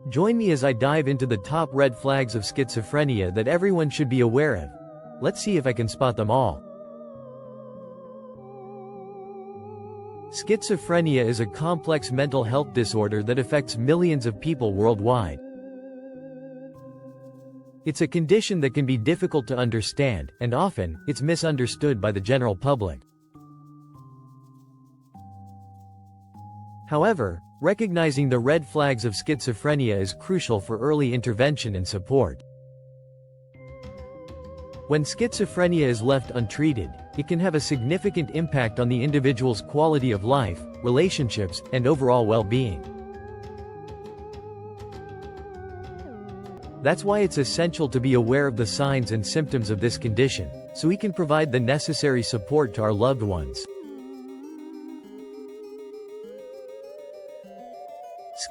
Join me as I dive into the top red flags of schizophrenia that everyone should be aware of. Let's see if I can spot them all. Schizophrenia is a complex mental health disorder that affects millions of people worldwide. It's a condition that can be difficult to understand, and often, it's misunderstood by the general public. However, recognizing the red flags of schizophrenia is crucial for early intervention and support. When schizophrenia is left untreated, it can have a significant impact on the individual's quality of life, relationships, and overall well-being. That's why it's essential to be aware of the signs and symptoms of this condition, so we can provide the necessary support to our loved ones.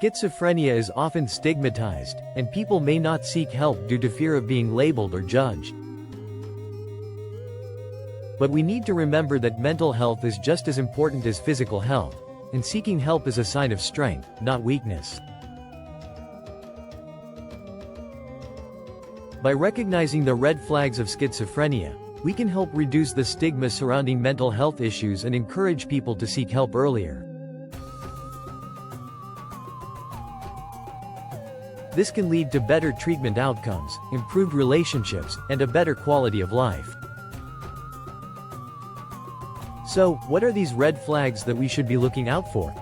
Schizophrenia is often stigmatized, and people may not seek help due to fear of being labeled or judged. But we need to remember that mental health is just as important as physical health, and seeking help is a sign of strength, not weakness. By recognizing the red flags of schizophrenia, we can help reduce the stigma surrounding mental health issues and encourage people to seek help earlier. This can lead to better treatment outcomes, improved relationships, and a better quality of life. So, what are these red flags that we should be looking out for?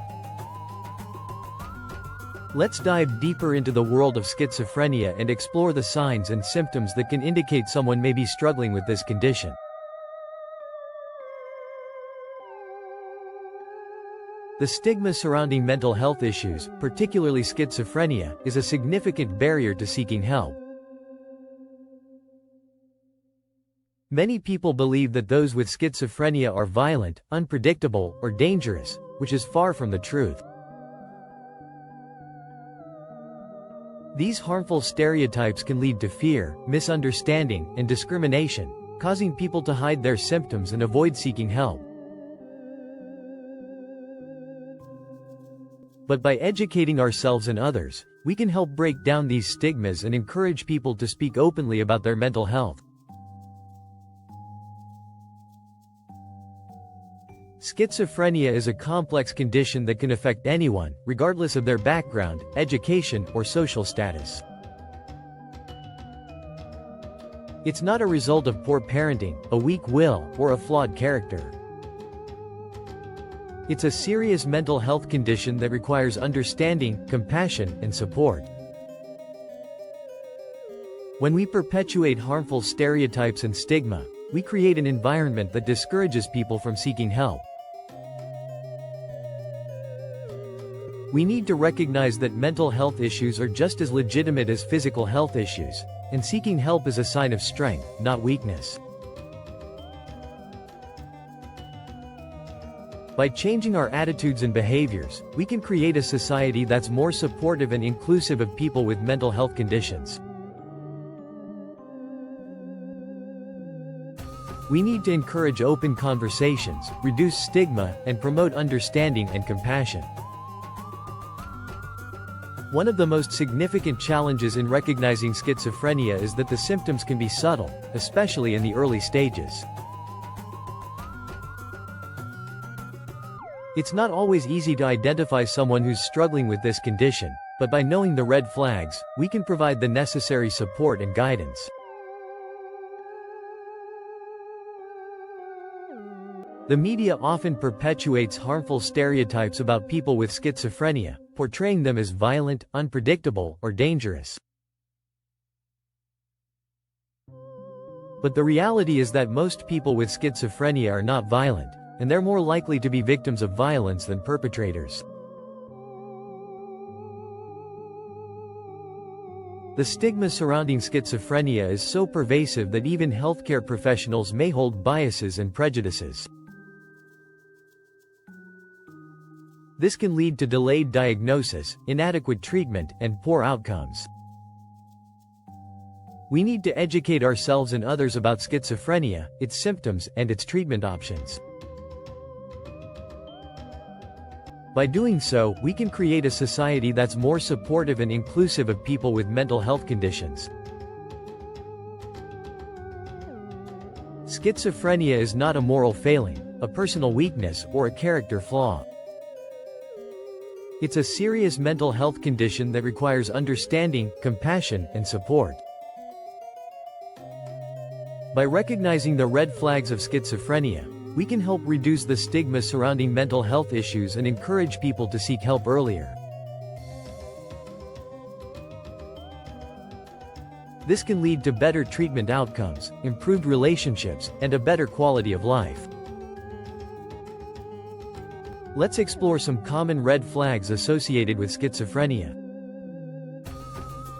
Let's dive deeper into the world of schizophrenia and explore the signs and symptoms that can indicate someone may be struggling with this condition. The stigma surrounding mental health issues, particularly schizophrenia, is a significant barrier to seeking help. Many people believe that those with schizophrenia are violent, unpredictable, or dangerous, which is far from the truth. These harmful stereotypes can lead to fear, misunderstanding, and discrimination, causing people to hide their symptoms and avoid seeking help. But by educating ourselves and others, we can help break down these stigmas and encourage people to speak openly about their mental health. Schizophrenia is a complex condition that can affect anyone, regardless of their background, education, or social status. It's not a result of poor parenting, a weak will, or a flawed character. It's a serious mental health condition that requires understanding, compassion, and support. When we perpetuate harmful stereotypes and stigma, we create an environment that discourages people from seeking help. We need to recognize that mental health issues are just as legitimate as physical health issues, and seeking help is a sign of strength, not weakness. By changing our attitudes and behaviors, we can create a society that's more supportive and inclusive of people with mental health conditions. We need to encourage open conversations, reduce stigma, and promote understanding and compassion. One of the most significant challenges in recognizing schizophrenia is that the symptoms can be subtle, especially in the early stages. It's not always easy to identify someone who's struggling with this condition, but by knowing the red flags, we can provide the necessary support and guidance. The media often perpetuates harmful stereotypes about people with schizophrenia, portraying them as violent, unpredictable, or dangerous. But the reality is that most people with schizophrenia are not violent, and they're more likely to be victims of violence than perpetrators. The stigma surrounding schizophrenia is so pervasive that even healthcare professionals may hold biases and prejudices. This can lead to delayed diagnosis, inadequate treatment, and poor outcomes. We need to educate ourselves and others about schizophrenia, its symptoms, and its treatment options. By doing so, we can create a society that's more supportive and inclusive of people with mental health conditions. Schizophrenia is not a moral failing, a personal weakness, or a character flaw. It's a serious mental health condition that requires understanding, compassion, and support. By recognizing the red flags of schizophrenia, we can help reduce the stigma surrounding mental health issues and encourage people to seek help earlier. This can lead to better treatment outcomes, improved relationships, and a better quality of life. Let's explore some common red flags associated with schizophrenia.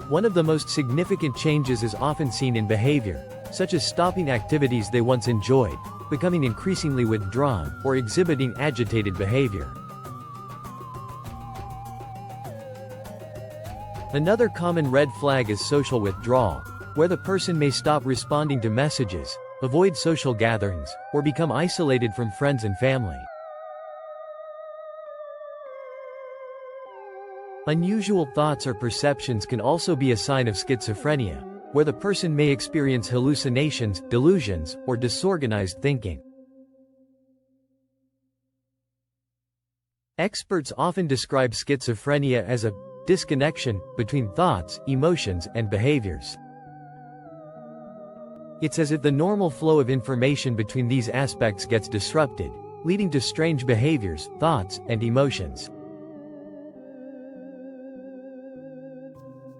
One of the most significant changes is often seen in behavior, such as stopping activities they once enjoyed, becoming increasingly withdrawn, or exhibiting agitated behavior. Another common red flag is social withdrawal, where the person may stop responding to messages, avoid social gatherings, or become isolated from friends and family. Unusual thoughts or perceptions can also be a sign of schizophrenia, where the person may experience hallucinations, delusions, or disorganized thinking. Experts often describe schizophrenia as a disconnection between thoughts, emotions, and behaviors. It's as if the normal flow of information between these aspects gets disrupted, leading to strange behaviors, thoughts, and emotions.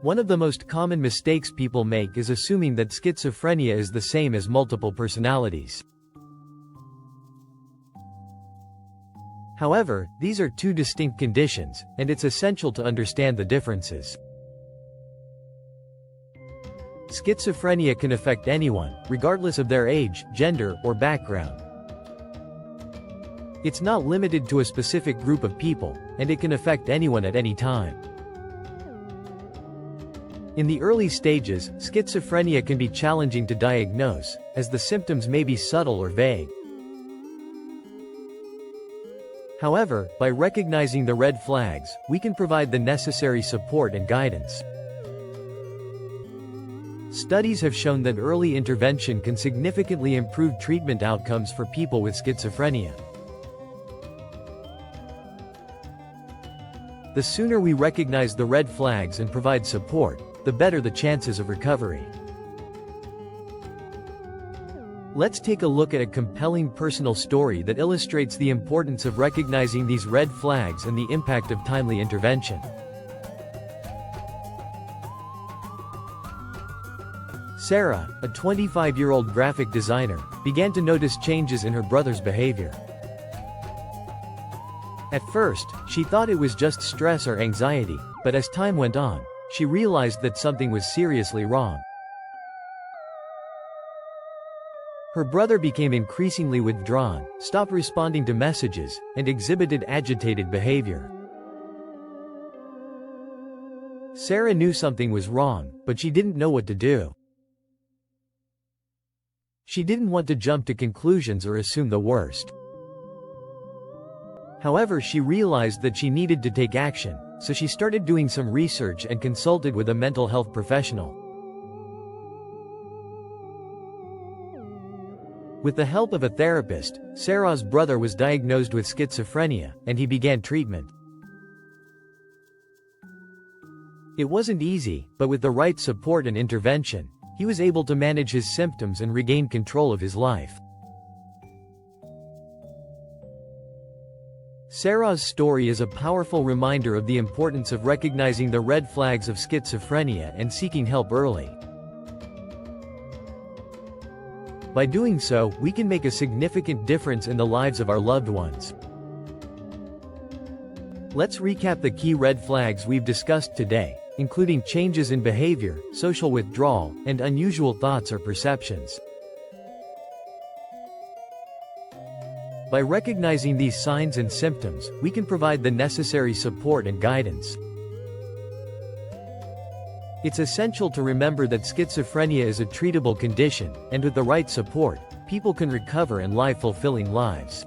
One of the most common mistakes people make is assuming that schizophrenia is the same as multiple personalities. However, these are two distinct conditions, and it's essential to understand the differences. Schizophrenia can affect anyone, regardless of their age, gender, or background. It's not limited to a specific group of people, and it can affect anyone at any time. In the early stages, schizophrenia can be challenging to diagnose, as the symptoms may be subtle or vague. However, by recognizing the red flags, we can provide the necessary support and guidance. Studies have shown that early intervention can significantly improve treatment outcomes for people with schizophrenia. The sooner we recognize the red flags and provide support, the better the chances of recovery. Let's take a look at a compelling personal story that illustrates the importance of recognizing these red flags and the impact of timely intervention. Sarah, a 25-year-old graphic designer, began to notice changes in her brother's behavior. At first, she thought it was just stress or anxiety, but as time went on, she realized that something was seriously wrong. Her brother became increasingly withdrawn, stopped responding to messages, and exhibited agitated behavior. Sarah knew something was wrong, but she didn't know what to do. She didn't want to jump to conclusions or assume the worst. However, she realized that she needed to take action, so she started doing some research and consulted with a mental health professional. With the help of a therapist, Sarah's brother was diagnosed with schizophrenia, and he began treatment. It wasn't easy, but with the right support and intervention, he was able to manage his symptoms and regain control of his life. Sarah's story is a powerful reminder of the importance of recognizing the red flags of schizophrenia and seeking help early. By doing so, we can make a significant difference in the lives of our loved ones. Let's recap the key red flags we've discussed today, including changes in behavior, social withdrawal, and unusual thoughts or perceptions. By recognizing these signs and symptoms, we can provide the necessary support and guidance. It's essential to remember that schizophrenia is a treatable condition, and with the right support, people can recover and live fulfilling lives.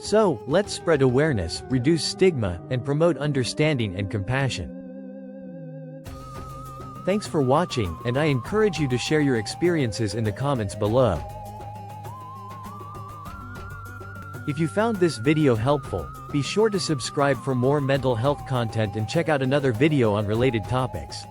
So, let's spread awareness, reduce stigma, and promote understanding and compassion. Thanks for watching, and I encourage you to share your experiences in the comments below. If you found this video helpful, be sure to subscribe for more mental health content and check out another video on related topics.